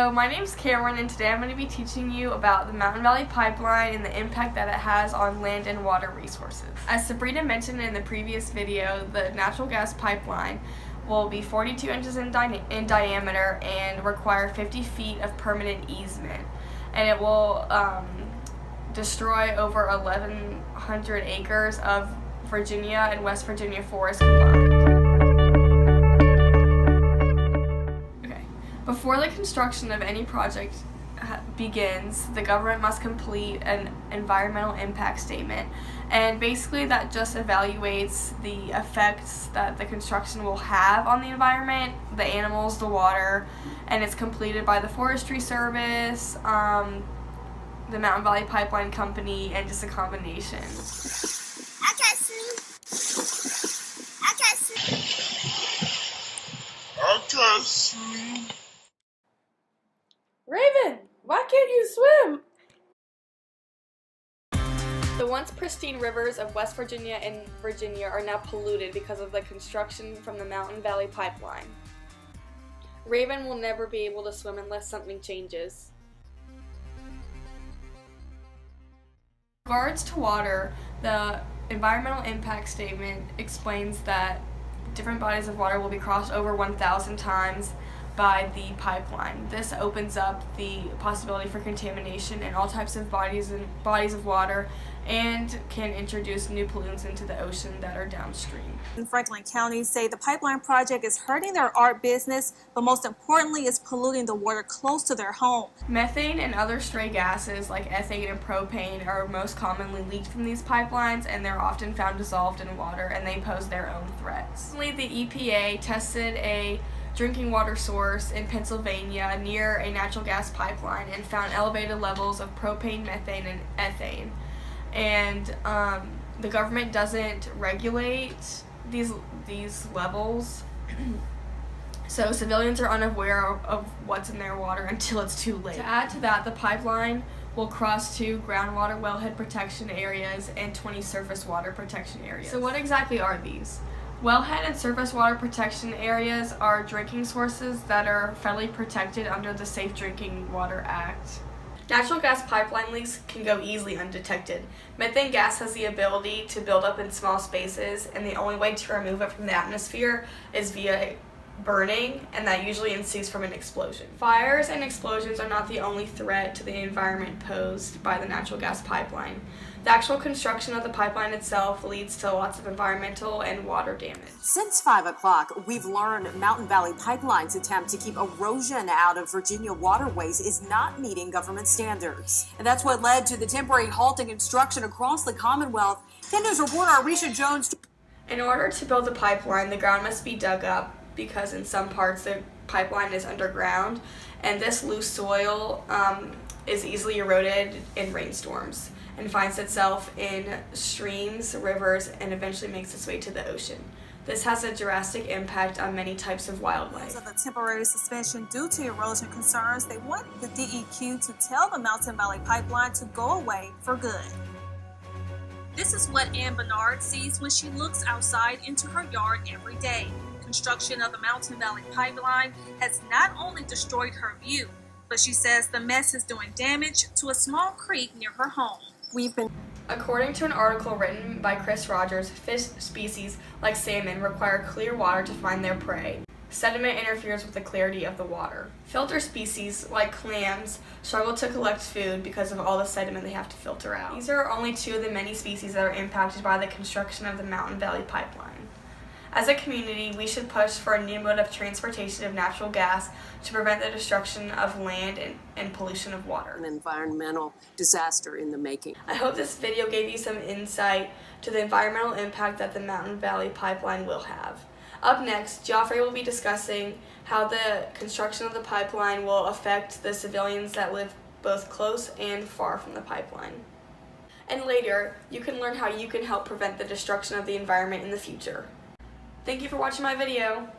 So my name's Cameron, and today I'm going to be teaching you about the Mountain Valley Pipeline and the impact that it has on land and water resources. As Sabrina mentioned in the previous video, the natural gas pipeline will be 42 inches in diameter and require 50 feet of permanent easement. And it will destroy over 1,100 acres of Virginia and West Virginia forest combined. Before the construction of any project begins, the government must complete an environmental impact statement, and basically that just evaluates the effects that the construction will have on the environment, the animals, the water, and it's completed by the Forestry Service, the Mountain Valley Pipeline Company, and just a combination. I can't swim. Raven, why can't you swim? The once pristine rivers of West Virginia and Virginia are now polluted because of the construction from the Mountain Valley Pipeline. Raven will never be able to swim unless something changes. In regards to water, the environmental impact statement explains that different bodies of water will be crossed over 1,000 times by the pipeline. This opens up the possibility for contamination in all types of bodies of water and can introduce new pollutants into the ocean that are downstream. In Franklin County say the pipeline project is hurting their art business, but most importantly is polluting the water close to their home. Methane and other stray gases like ethane and propane are most commonly leaked from these pipelines, and they're often found dissolved in water, and they pose their own threats. Recently, the EPA tested a drinking water source in Pennsylvania near a natural gas pipeline and found elevated levels of propane, methane, and ethane. And the government doesn't regulate these levels, so civilians are unaware of what's in their water until it's too late. To add to that, the pipeline will cross 2 groundwater wellhead protection areas and 20 surface water protection areas. So what exactly are these? Wellhead and surface water protection areas are drinking sources that are federally protected under the Safe Drinking Water Act. Natural gas pipeline leaks can go easily undetected. Methane gas has the ability to build up in small spaces, and the only way to remove it from the atmosphere is via burning, and that usually ensues from an explosion. Fires and explosions are not the only threat to the environment posed by the natural gas pipeline. The actual construction of the pipeline itself leads to lots of environmental and water damage. Since 5 o'clock, we've learned Mountain Valley Pipeline's attempt to keep erosion out of Virginia waterways is not meeting government standards. And that's what led to the temporary halt in construction across the Commonwealth. 10 News reporter Arisha Jones. In order to build the pipeline, the ground must be dug up because in some parts the pipeline is underground, and this loose soil is easily eroded in rainstorms and finds itself in streams, rivers, and eventually makes its way to the ocean. This has a drastic impact on many types of wildlife. Because of the temporary suspension due to erosion concerns, they want the DEQ to tell the Mountain Valley Pipeline to go away for good. This is what Ann Bernard sees when she looks outside into her yard every day. Construction of the Mountain Valley Pipeline has not only destroyed her view, but she says the mess is doing damage to a small creek near her home. According to an article written by Chris Rogers, fish species like salmon require clear water to find their prey. Sediment interferes with the clarity of the water. Filter species like clams struggle to collect food because of all the sediment they have to filter out. These are only 2 of the many species that are impacted by the construction of the Mountain Valley Pipeline. As a community, we should push for a new mode of transportation of natural gas to prevent the destruction of land and pollution of water. An environmental disaster in the making. I hope this video gave you some insight to the environmental impact that the Mountain Valley Pipeline will have. Up next, Joffrey will be discussing how the construction of the pipeline will affect the civilians that live both close and far from the pipeline. And later, you can learn how you can help prevent the destruction of the environment in the future. Thank you for watching my video.